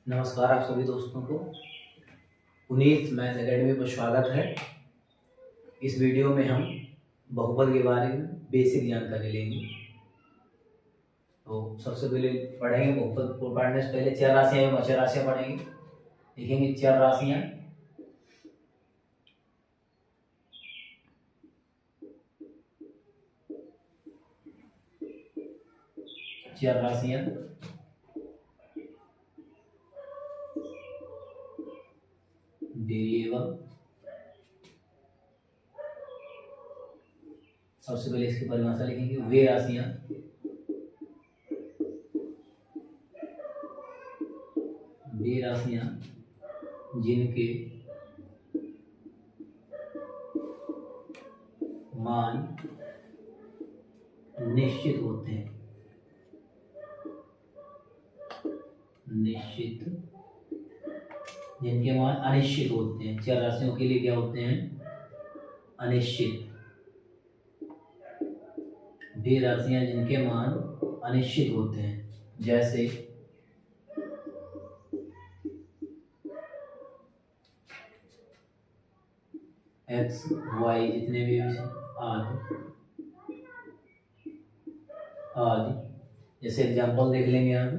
नमस्कार आप सभी दोस्तों को पुनीत मैथ एकेडमी पर स्वागत है। इस वीडियो में हम बहुपद के बारे में बेसिक जानकारी लेंगे। तो सबसे पहले पढ़ेंगे बहुपद को पढ़ने से पहले चार राशियां एवं अचर राशियां पढ़ेंगे। लिखेंगे चार राशियां चार राशियां वेरिएबल। सबसे पहले इसकी परिभाषा लिखेंगे। वे राशियां जिनके मान निश्चित होते हैं, जिनके मान अनिश्चित होते हैं। चार राशियों के लिए क्या होते हैं? अनिश्चित। वे राशियां जिनके मान अनिश्चित होते हैं, जैसे एक्स वाई जितने भी आदि आदि। जैसे एग्जांपल देख लेंगे यहाँ पे।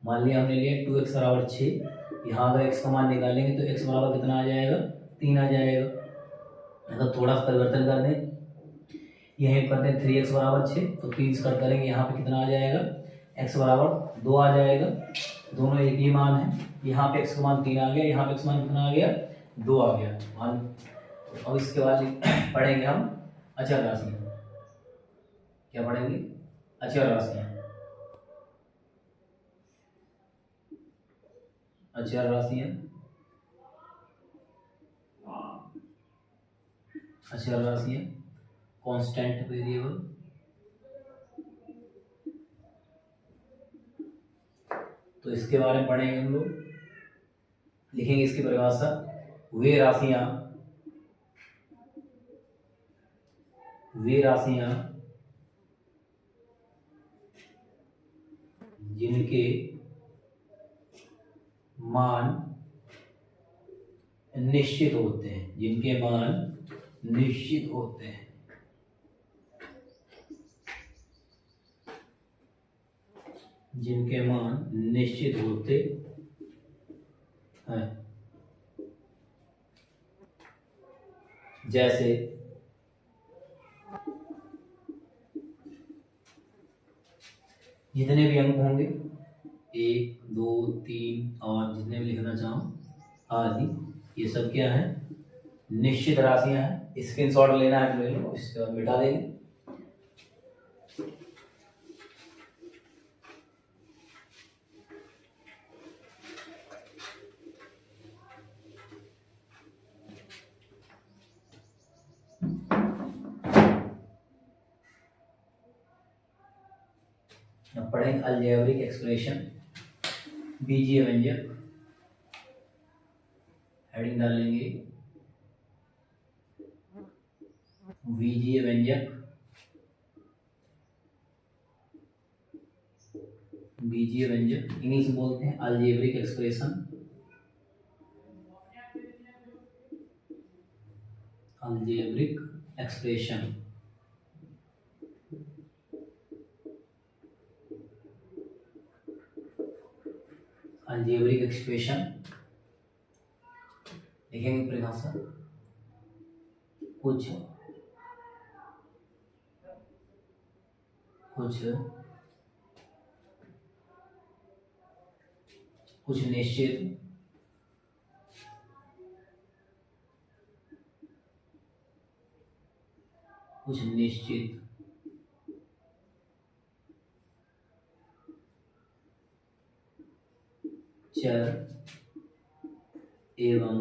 मान लिया हमने लिया 2x बराबर 6। यहाँ अगर x का मान निकालेंगे तो x बराबर कितना आ जाएगा? 3 आ जाएगा। अगर थोड़ा सा परिवर्तन कर दें, यहीं कर दें 3x बराबर 6 तो 3 से कट करेंगे, यहाँ पे कितना आ जाएगा? x बराबर 2 आ जाएगा। दोनों एक ही मान है। यहाँ पे x का मान 3 आ गया, यहाँ पे x मान कितना आ गया? 2 आ गया मान। अब इसके बाद पढ़ेंगे हम अचर राशियां। क्या पढ़ेंगे? अचर राशियां। अचर राशियां कांस्टेंट वेरिएबल। तो इसके बारे में पढ़ेंगे हम लोग। लिखेंगे इसकी परिभाषा। वे राशियां जिनके मान निश्चित होते हैं, जिनके मान निश्चित होते हैं, जैसे जितने भी अंक होंगे 1 2 3 और जितने भी लिखना चाहो आदि, ये सब क्या है? निश्चित राशियां हैं। स्क्रीनशॉट लेना है तो ले लो, इसके बाद मिटा देंगे। अब पढ़ेंगे अलजेब्रिक एक्सप्रेशन, बीजीय व्यंजक। हेडिंग डाल लेंगे बीजीय व्यंजक। इंग्लिश में बोलते हैं अलजेब्रिक एक्सप्रेशन। अलजेब्रिक एक्सप्रेशन लिखेंगे परिभाषा। कुछ निश्चित चर एवं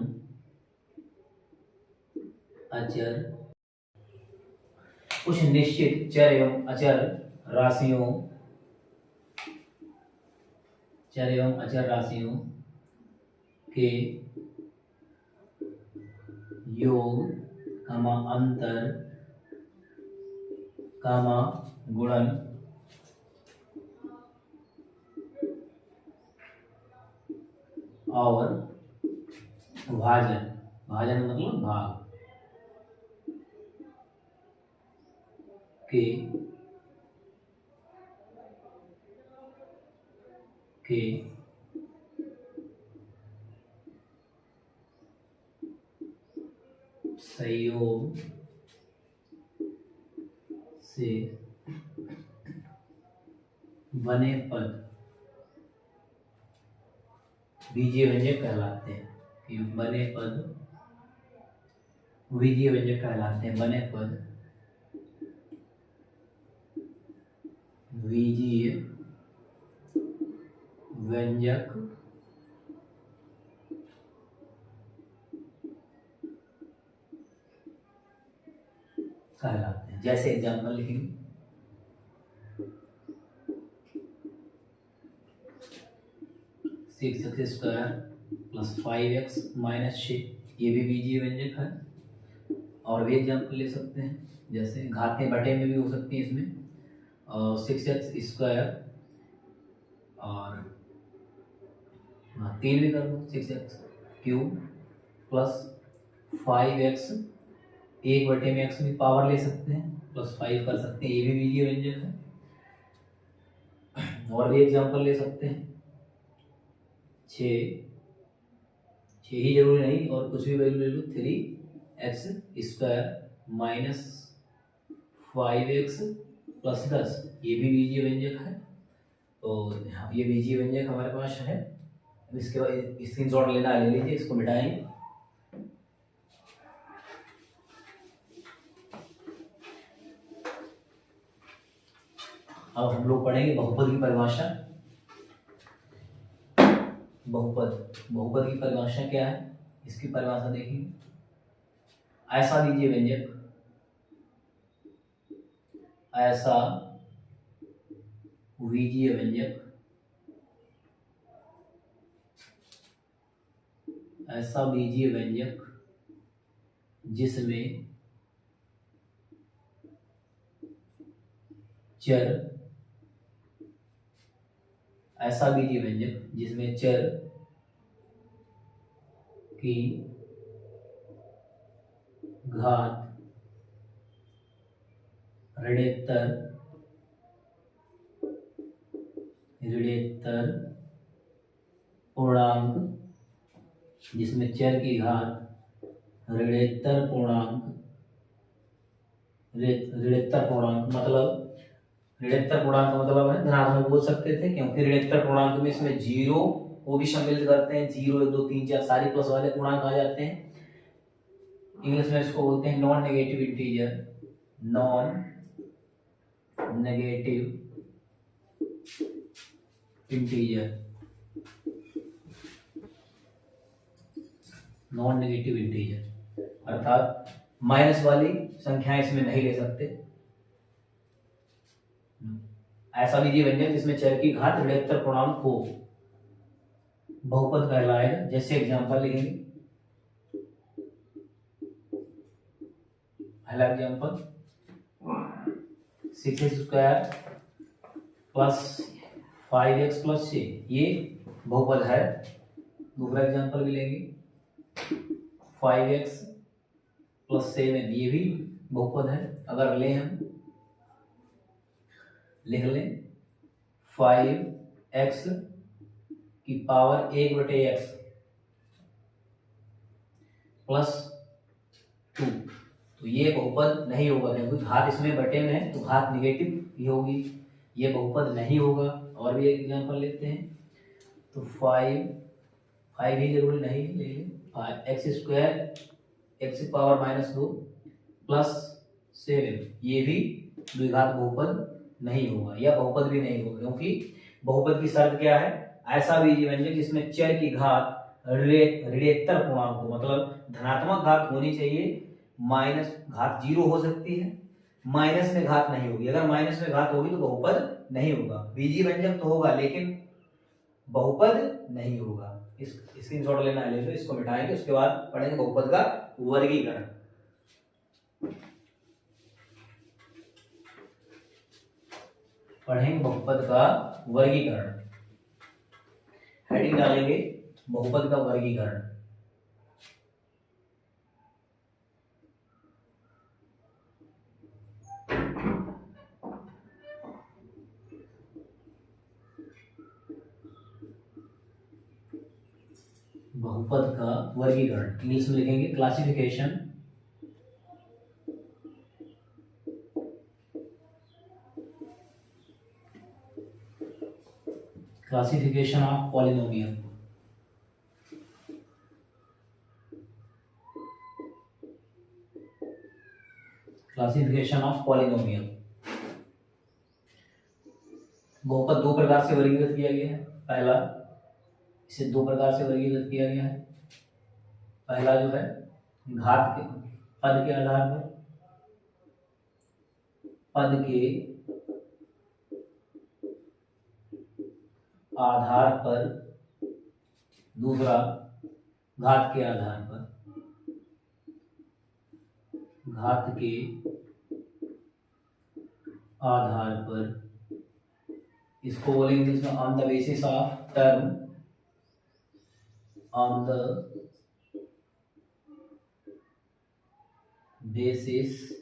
अचर राशियों के योग, अंतर, गुणन और भाजन, भाजन मतलब भाग के संयोग से बने पद बीजीय व्यंजक कहलाते हैं। कि बने पद बीजीय व्यंजक कहलाते हैं। बने पद बीजीय व्यंजक कहलाते हैं। जैसे एग्जाम्पल लिखेंगे, 6x² + 5x - 6, ये भी बीजीय व्यंजक है। और भी एग्जाम्पल ले सकते हैं, जैसे घातें बटे में भी हो सकती हैं इसमें। 6x² और 3 भी कर दो, 6x³ + 5x, 1 में x भी पावर ले सकते हैं, +5 कर सकते हैं, ये भी बीजीय व्यंजक है। और भी एग्जाम्पल ले सकते हैं, 6 ही जरूरी नहीं, और कुछ भी वैल्यू ले लो, 3x² - 5x + 10, ये भी बीजीय व्यंजक है। तो ये बीजीय व्यंजक हमारे पास है। इसके बाद स्क्रीनशॉट लेना ले लीजिए, इसको मिटाएंगे। अब हम लोग पढ़ेंगे बहुपद की परिभाषा। बहुपद की परिभाषा क्या है, इसकी परिभाषा देखिए। ऐसा बीजीय व्यंजक, ऐसा बीजीय व्यंजक, ऐसा बीजीय व्यंजक जिसमें चर, ऐसा बीजीय व्यंजक जिसमें चर की घात ऋणोत्तर पूर्णांक, जिसमें चर की घात ऋणोत्तर पूर्णांक, ऋणोत्तर पूर्णांक मतलब है धनात्मक बोल सकते थे, क्योंकि ऋणोत्तर पूर्णांक में इसमें जीरो वो भी शामिल करते हैं। 0, 1, 2, 3, 4 सारी प्लस वाले पूर्णांक आ जाते हैं। इंग्लिश में इसको बोलते हैं non negative integer, non negative integer, non negative integer, अर्थात माइनस वाली संख्याएं इसमें नहीं ले सकते। ऐसा बीजीय व्यंजक जिसमें चर की घात ऋणोत्तर पूर्णांक हो बहुपद कहलाएगा। जैसे एग्जांपल लिखेंगे, पहला एग्जांपल 6x² + 5x + 6, ये बहुपद है। दूसरा एग्जांपल भी लेंगे, 5x + 7, ये भी बहुपद है। अगर ले हम लिख लें 5x की पावर 1/x + 2, तो ये बहुपद नहीं होगा, क्योंकि घात इसमें बटे में है तो घात निगेटिव ही होगी, ये बहुपद नहीं होगा। और भी एक एग्जांपल लेते हैं, तो 5 ही जरूरी नहीं ले लें, 5x² x की पावर -2 + 7, ये भी द्विघात बहुपद नहीं होगा, या बहुपद भी नहीं होगा, क्योंकि बहुपद की शर्त क्या है, ऐसा बीजीय व्यंजक जिसमें चर की घात ऋणोत्तर पूर्णांक हो, मतलब धनात्मक घात होनी चाहिए, माइनस घात 0 हो सकती है, माइनस में घात नहीं होगी। अगर माइनस में घात होगी तो बहुपद नहीं होगा। बीजीय व्यंजक तो होगा लेकिन बहुपद नहीं होगा। इस स्क्रीनशॉट लेना है, ले लो, इसको मिटाएंगे, उसके बाद पढ़ेंगे बहुपद का वर्गीकरण। पढ़ेंगे बहुपद का वर्गीकरण। हेडिंग डालेंगे बहुपद का वर्गीकरण। बहुपद का वर्गीकरण इंग्लिश में लिखेंगे classification classification of polynomial. Classification of polynomial. बहुपद दो प्रकार से वर्गीकृत किया गया है। पहला, इसे दो प्रकार से वर्गीकृत किया गया है। पहला जो है घात के पद के आधार पर, पद के आधार पर, दूसरा घात के आधार पर, घात के आधार पर। इसको बोलेंगे इसमें on the basis of term, on the basis,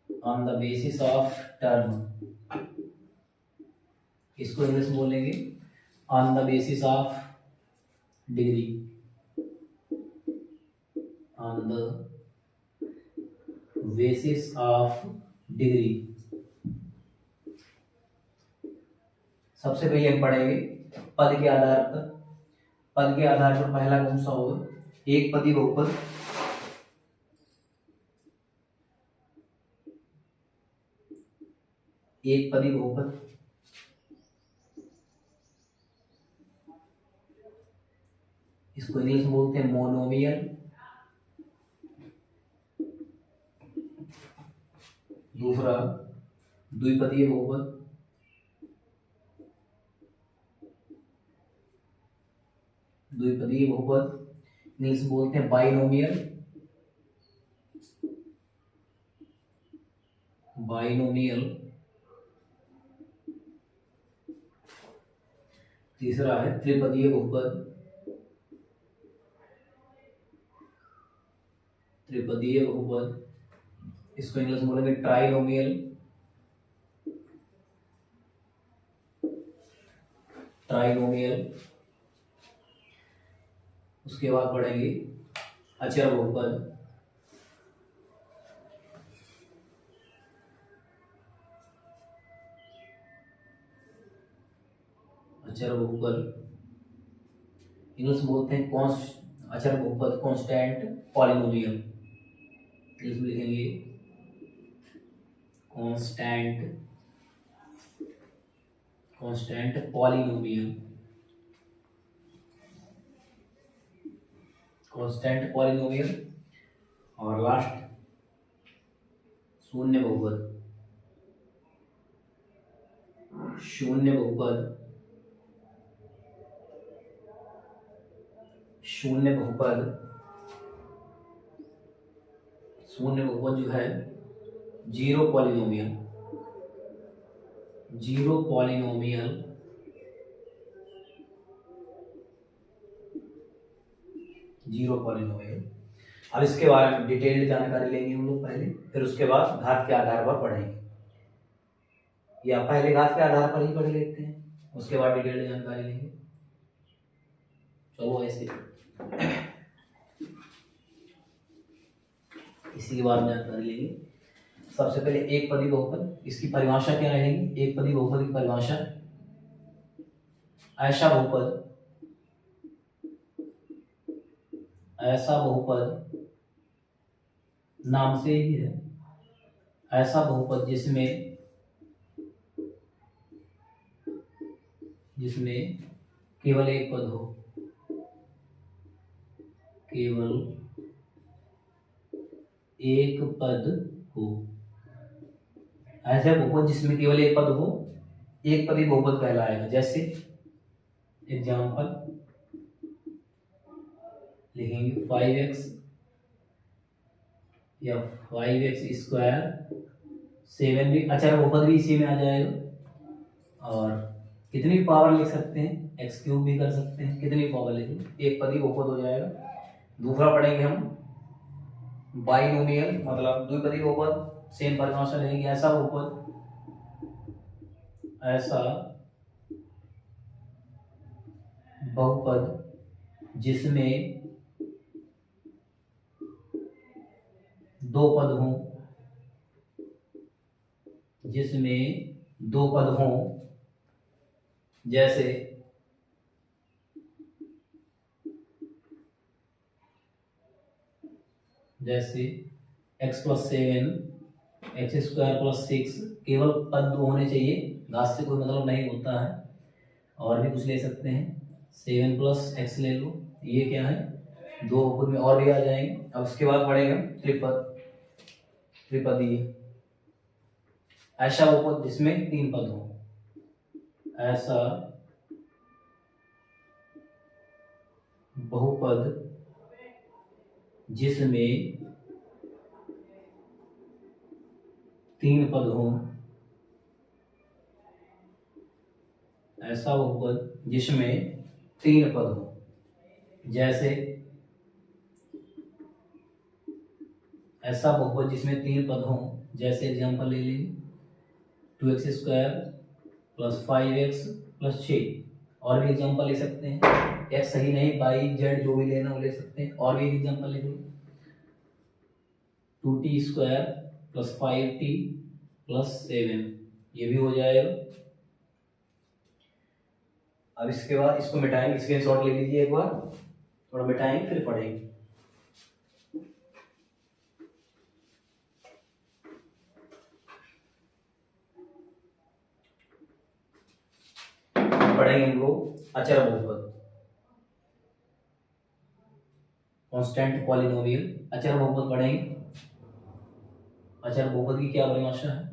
on the basis of term. इसको इंग्लिश में बोलेंगे on the basis of degree, on the basis of degree. सबसे पहले हम पढ़ेंगे पद के आधार पर। पद के आधार पर पहला कौन सा होगा? एक पदी बहुपद। एक पदी बहुपद, इसको इंग्लिश में बोलते हैं मोनोमियल। दूसरा द्विपदीय बहुपद, द्विपदीय बहुपद इंग्लिश में बोलते हैं बाइनोमियल। बाइनोमियल। तीसरा है त्रिपदीय बहुपद, त्रिपदीय बहुपद, इसको इंग्लिश में बोलेंगे ट्राइनोमियल। ट्राइनोमियल। उसके बाद पढ़ेंगे अचर बहुपद, अचर बहुपद इंग्लिश में बोलते हैं अचर बहुपद कांस्टेंट पॉलिनोमियल। इंग्लिश में लिखेंगे कांस्टेंट पॉलिनोमियल, कांस्टेंट पॉलिनोमियल। और लास्ट शून्य बहुपद, शून्य बहुपद, शून्य बहुपद। शून्य बहुपद जो है zero polynomial, zero polynomial. Zero polynomial. अब इसके बारे में डिटेल्ड जानकारी लेंगे हम लोग पहले, फिर उसके बाद घात के आधार पर पढ़ेंगे, या पहले घात के आधार पर ही पढ़ लेते हैं, उसके बाद डिटेल्ड जानकारी लेंगे। चलो ऐसे इसी के बारे में जानकारी लेंगे। सबसे पहले एक पदी बहुपद, इसकी परिभाषा क्या रहेगी? एक पदी बहुपद की परिभाषा, ऐसा बहुपद, ऐसा बहुपद नाम से ही है, ऐसा बहुपद जिसमें केवल एक पद हो, केवल एक पद हो। ऐसा बहुपद जिसमें केवल एक पद हो, एक पदी बहुपद कहलाएगा। जैसे एग्जाम्पल लिखेंगे 5x या 5x² 7 भी अचर बहुपद भी इसी में आ जाएगा। और कितनी पावर लिख सकते हैं, एक्स क्यूब भी कर सकते हैं, कितनी पावर लिखेंगे, एक पदी बहुपद हो जाएगा। दूसरा पढ़ेंगे हम बाइनोमियल मतलब द्विपदी बहुपद, सेम परिभाषा रहेगी। ऐसा बहुपद जिसमें दो पद हों, जैसे x + 7 x² + 6, केवल पद दो होने चाहिए, घात से कोई मतलब नहीं होता है। और भी कुछ ले सकते हैं, 7 + x ले लो, ये क्या है, दो बहुपद में और भी आ जाएंगे। अब उसके बाद पढ़ेगा त्रिपदीय, ऐसा बहुपद जिसमें तीन पद हो, ऐसा बहुपद जिसमें तीन पद हो, ऐसा बहुपद जिसमें तीन पद हो, जैसे ऐसा बहुपद जिसमें तीन पद हो, जैसे एग्जांपल ले लेंगे 2x² + 5x + 6। और भी एग्जांपल ले सकते हैं, x सही नहीं, y z जो भी लेना वो ले सकते हैं। और भी एग्जांपल ले लो 2t² + 5t + 7, ये भी हो जाएगा। अब इसके बाद इसको मिटाएंगे, स्क्रीनशॉट ले लीजिए एक बार, थोड़ा मिटाएंगे फिर पढ़ेंगे। पढ़ेंगे हम लोग अचर बहुपद, कांस्टेंट पॉलिनोमियल, अचर बहुपद पढ़ेंगे। अचर बहुपद की क्या परिभाषा है,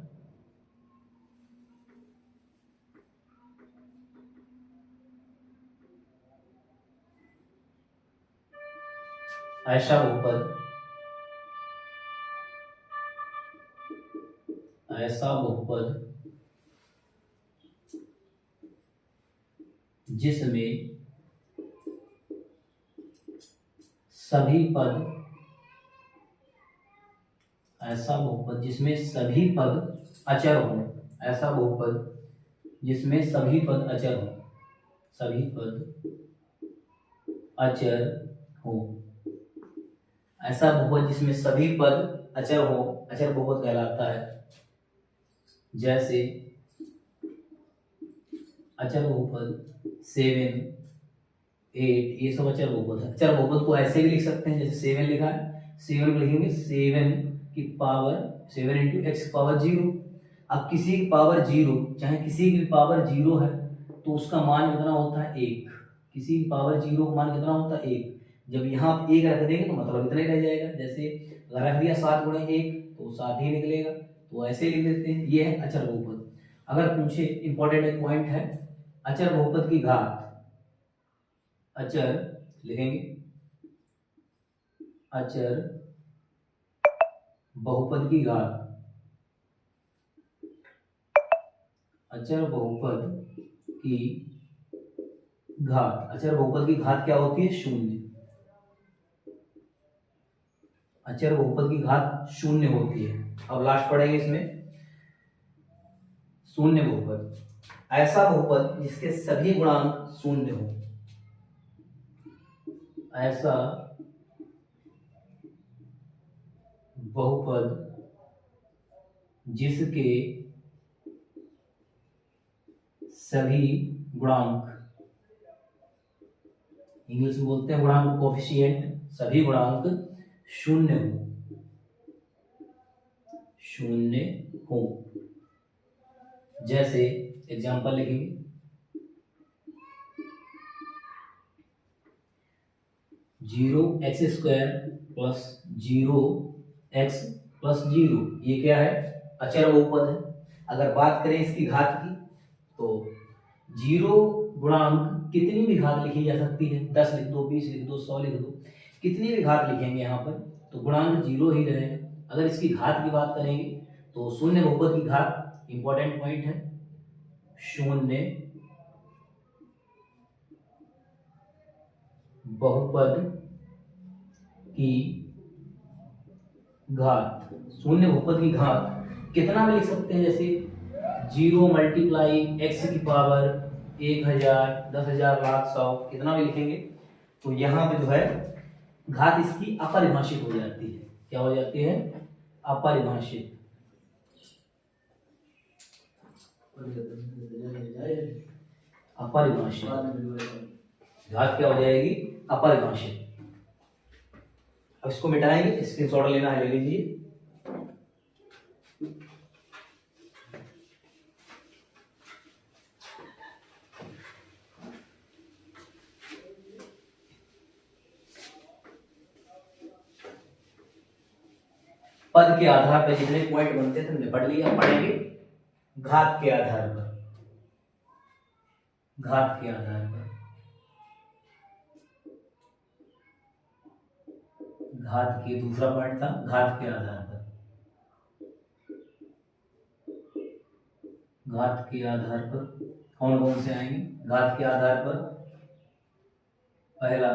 ऐसा बहुपद जिसमें सभी पद, ऐसा बहुपद जिसमें सभी पद अचर हों, ऐसा बहुपद जिसमें सभी पद अचर हों, सभी पद अचर हो, ऐसा बहुपद जिसमें सभी पद अचर हो, अचर बहुपद कहलाता है। जैसे अचर बहुपद 7 8, ये सब अचर बहुपद है। अचर बहुपद को ऐसे भी लिख सकते हैं, जैसे 7 लिखा है, 7 लिखेंगे 7 की पावर 7 × x की पावर 0। अब किसी की पावर 0, चाहे किसी की पावर 0 है तो उसका मान कितना होता है 1, किसी की पावर 0 का मान कितना होता है 1। जब यहाँ आप 1 रख देंगे तो मतलब इतना ही रह जाएगा, जैसे अगर रख दिया 7 × 1 तो 7 ही निकलेगा, तो ऐसे लिख देते हैं, ये है अचर बहुपद। अगर पूछे, इंपॉर्टेंट एक पॉइंट है, अचर बहुपद की घात, अचर लिखेंगे अचर बहुपद की घात, अचर बहुपद की घात, अचर बहुपद की घात क्या होती है, शून्य। अचर बहुपद की घात शून्य होती है। अब लास्ट पढ़ेंगे इसमें शून्य बहुपद, ऐसा बहुपद जिसके सभी गुणांक शून्य हो, ऐसा बहुपद जिसके सभी गुणांक, इंग्लिश में बोलते हैं गुणांक कोफिशिएंट, सभी गुणांक शून्य हो। जैसे एग्जांपल लिखेंगे 0x² + 0x + 0, ये क्या है, अचर बहुपद है। अगर बात करें इसकी घात की तो 0 गुणांक कितनी भी घात लिखी जा सकती है, 10 लिख दो, 20 लिख दो, 100 लिख दो, कितनी भी घात लिखेंगे यहाँ पर तो गुणांक 0 ही रहेगा। अगर इसकी घात की बात करेंगे तो शून्य बहुपद की घात, इंपॉर्टेंट पॉइंट है, शून्य बहुपद की घात, शून्य बहुपद की घात कितना में लिख सकते हैं, जैसे 0 मल्टीप्लाई एक्स की पावर 1000, 10,000, लाख, 100, कितना में लिखेंगे। तो यहाँ पे जो है घात इसकी अपरिभाषित हो जाती है। क्या हो जाती है? अपरिभाषित। अपरिभाषित घात क्या हो जाएगी? अपरिभाषित। अब इसको मिटाएंगे, स्क्रीनशॉट लेना है ले लीजिए। पद के आधार पर जितने पॉइंट बनते थे हमने पढ़ लिया, पढ़ेंगे घात के आधार पर। घात के आधार पर, घात के दूसरा पॉइंट था घात के आधार पर। घात के आधार पर कौन कौन से आएंगे? घात के आधार पर पहला,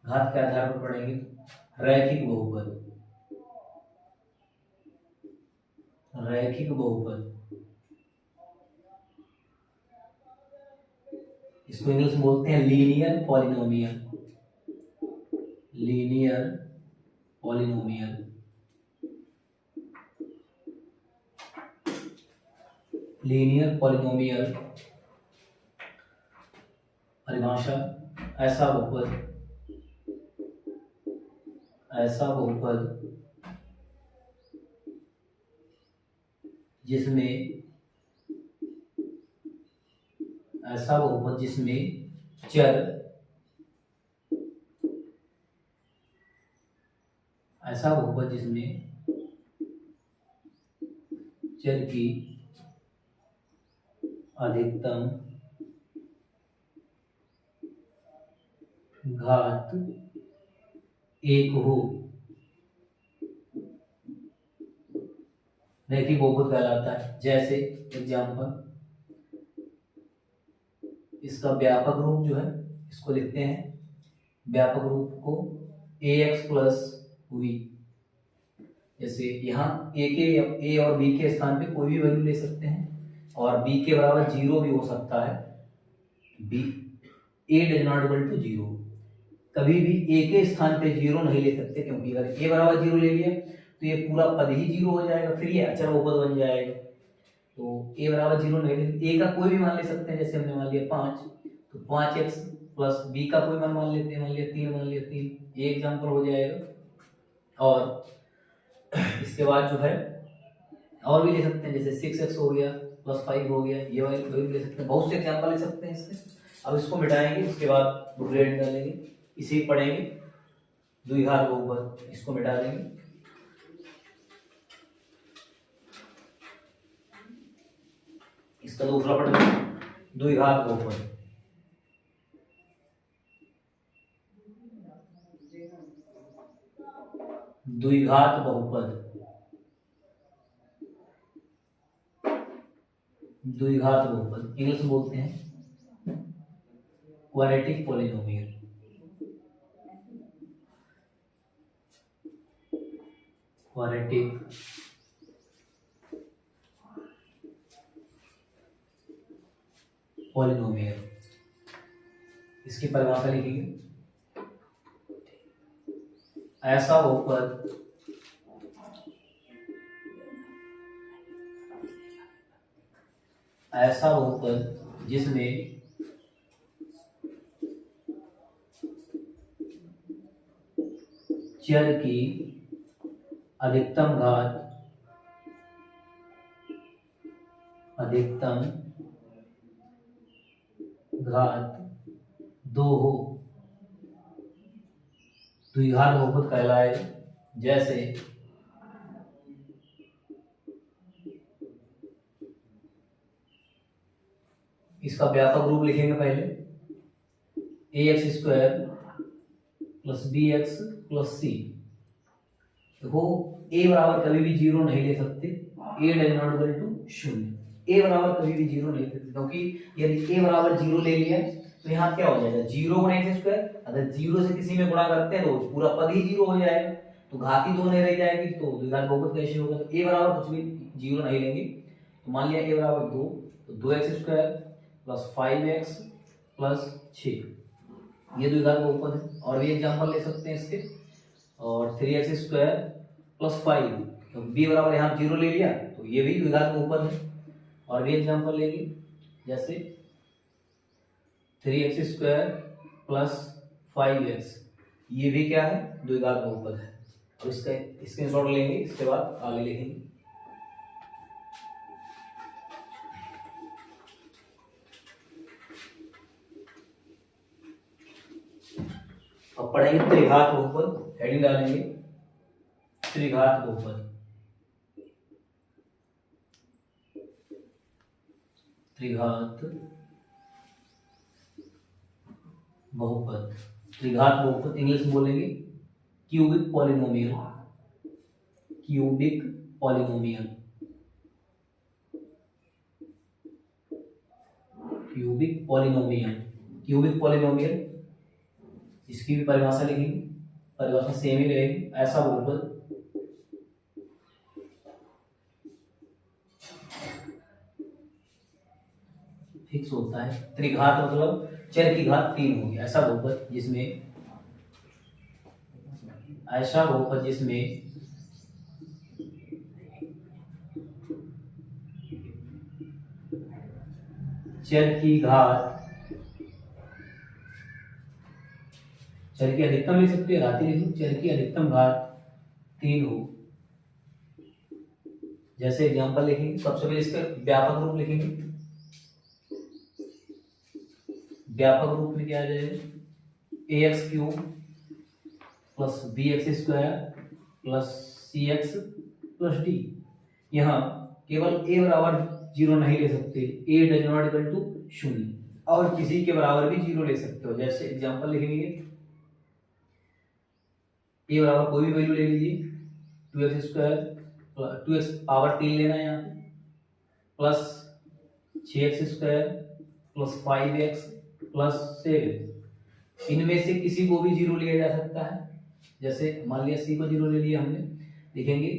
घात के आधार पर पढ़ेंगे रैखिक बहुपद। रैखिक बहुपद, इसको इंग्लिश में बोलते हैं linear polynomial. Linear polynomial, linear polynomial परिभाषा, ऐसा बहुपद, ऐसा बहुपद जिसमें, ऐसा बहुपद जिसमें चर, ऐसा बहुपद जिसमें चर की अधिकतम घात 1 हो, रैखिक बहुपद कहलाता है। जैसे एग्जाम्पल, इसका व्यापक रूप जो है इसको लिखते हैं, व्यापक रूप को ax प्लस वी। जैसे यहाँ a और b के स्थान पे कोई भी वैल्यू ले सकते हैं और b के बराबर 0 भी हो सकता है। b a does not equal to 0, कभी भी a के स्थान पे 0 नहीं ले सकते, क्योंकि अगर a बराबर 0 ले लिया तो ये पूरा पद ही 0 हो जाएगा, फिर ये अचर बहुपद बन जाएगा। तो a बराबर 0 नहीं ले, a का कोई भी मान ले सकते हैं। जैसे हमने मान लिया 5, तो 5x प्लस b का कोई मान लेते हैं, मान लिया 3, मान लिया 3, ये एग्जाम्पल हो जाएगा। और इसके बाद जो है और भी ले सकते हैं, जैसे 6x हो गया प्लस 5 हो गया, ये वाली वैल्यू ले सकते हैं। बहुत से एग्जाम्पल ले सकते हैं इससे। अब इसको मिटाएंगे, उसके बाद ग्रेड डालेंगे, इसे पढ़ेंगे द्विघात बहुपद, इसको मिटा देंगे। इसका दूसरा पढ़ेंगे द्विघात बहुपद। द्विघात बहुपद, द्विघात बहुपद इंग्लिश में बोलते हैं क्वाड्रेटिक पॉलिनोमियल। क्वाड्रेटिक पॉलिनोमियल, इसकी परिभाषा लिखेंगे, ऐसा बहुपद ऐसा बहुपद जिसमें चर की अधिकतम घात, अधिकतम घात 2 हो, द्विघात बहुपद कहलाए। जैसे इसका व्यापक रूप लिखेंगे पहले, ax² plus bx plus c। देखो a बराबर कभी भी 0 नहीं ले सकते, a does not equal to 0, a बराबर कभी भी 0 नहीं ले सकते, क्योंकि यदि a बराबर 0 ले लिया तो यहाँ क्या हो जाएगा, 0 गुणा एक्स स्क्वायर। अगर 0 से किसी में गुणा करते हैं तो पूरा पद ही 0 हो जाएगा, तो घात ही 2 नहीं रह जाएगी, तो द्विघात बहुपद कैसे होगा। तो a बराबर कुछ भी 0 नहीं लेंगे, तो मान लिया a बराबर 2, तो 2x square plus 5x plus 6, ये द्विघात बहुपद है। और भी एग्जाम्पल ले सकते हैं इसके, और 3x स्क्वायर प्लस 5, तो b बराबर यहाँ 0 ले लिया, तो ये भी द्विघात बहुपद है। और भी एग्जाम्पल लेंगे, जैसे 3x स्क्वायर प्लस 5x, ये भी क्या है, द्विघात बहुपद है। और इसका स्क्रीनशॉट लेंगे, इसके बाद आगे लिखेंगे। अब पढ़ेंगे त्रिघात बहुपद, हेडिंग डालेंगे त्रिघात बहुपद। त्रिघात बहुपद, त्रिघात बहुपद इंग्लिश में बोलेंगे cubic polynomial, cubic polynomial, cubic polynomial, cubic polynomial, इसकी भी परिभाषा लिखेंगे, परिभाषा सेम ही रहेगी। ऐसा बहुपद फिक्स होता है, त्रिघात मतलब चर की घात 3 होगी, ऐसा बहुपद जिसमें, ऐसा बहुपद जिसमें चर की घात, चर की अधिकतम लिख सकते हैं, घाती लिख लो, चर की अधिकतम घात 3 हो। जैसे एग्जांपल लिखेंगे, सबसे पहले इसका व्यापक रूप लिखेंगे। व्यापक रूप में क्या आ जाएगा, ax cube plus bx square plus cx plus d। यहाँ केवल a बराबर 0 नहीं ले सकते, a does not equal to 0, और किसी के बराबर भी 0 ले सकते हो। जैसे एग्जांपल लिखेंगे, a बराबर कोई भी वैल्यू ले लीजिए, 2x स्क्वायर, 2x पावर 3 लेना है यहाँ पे, plus 6x square plus 5x plus 7, इनमें से किसी को भी 0 लिया जा सकता है। जैसे मान लिया c को 0 ले लिया हमने, लिखेंगे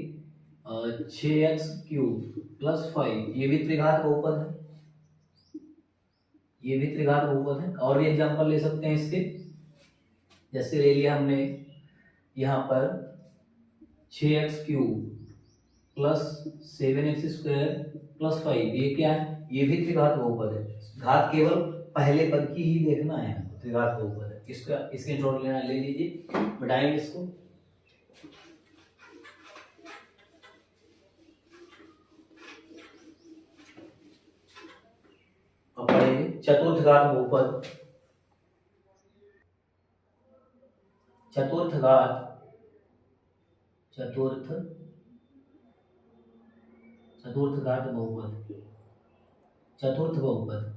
6x क्यूब प्लस 5, ये भी त्रिघात बहुपद है, ये भी त्रिघात बहुपद है। और भी एग्जांपल ले सकते हैं इसके, जैसे ले लिया हमने यहाँ पर 6x cube plus 7x square plus 5, ये क्या है, ये भी त्रिघात बहुपद है। घात केवल पहले पद की ही देखना है, त्रिघात बहुपद है। इसका स्क्रीनशॉट लेना, ले लीजिए, बढ़ाएंगे इसको। अब पढ़ेंगे चतुर्थ घात बहुपद, चतुर्थ घात, चतुर्थ घात बहुपद, चतुर्थ बहुपद,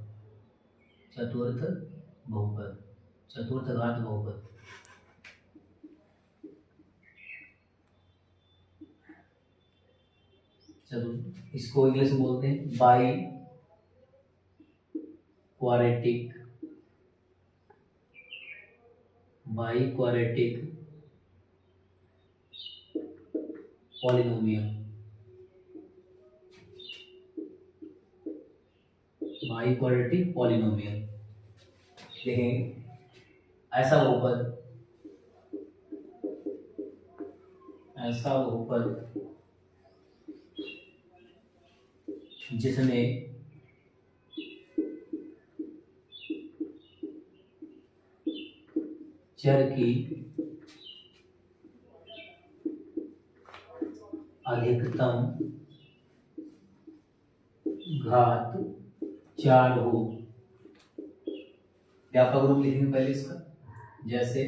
चतुर्थ बहुपद, चतुर्थ घात बहुपद। चतुर्थ, इसको इंग्लिश में बोलते हैं by quadratic, by quadratic polynomial, by quadratic polynomial. देखेंगे ऐसा बहुपद, ऐसा बहुपद जिसमें चर की अधिकतम घात 4 हो। व्यापक रूप लिखेंगे पहले इसका, जैसे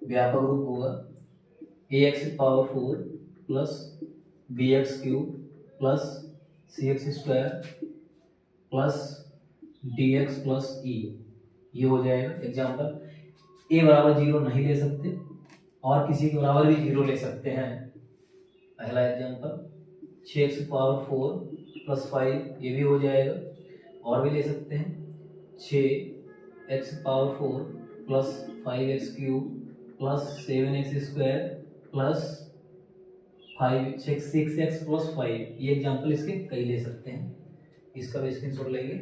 व्यापक रूप होगा ax power 4 plus bx cube plus cx square plus dx plus e, ये हो जाएगा। एग्जाम्पल, a बराबर 0 नहीं ले सकते, और किसी के बराबर भी 0 ले सकते हैं। पहला एग्जाम्पल 6x पावर 4 प्लस 5, ये भी हो जाएगा। और भी ले सकते हैं 6x⁴ plus 5x³ plus 7x² plus 6x + 5। ये एग्जाम्पल इसके कई ले सकते हैं, इसका भी स्क्रीनशॉट लेंगे।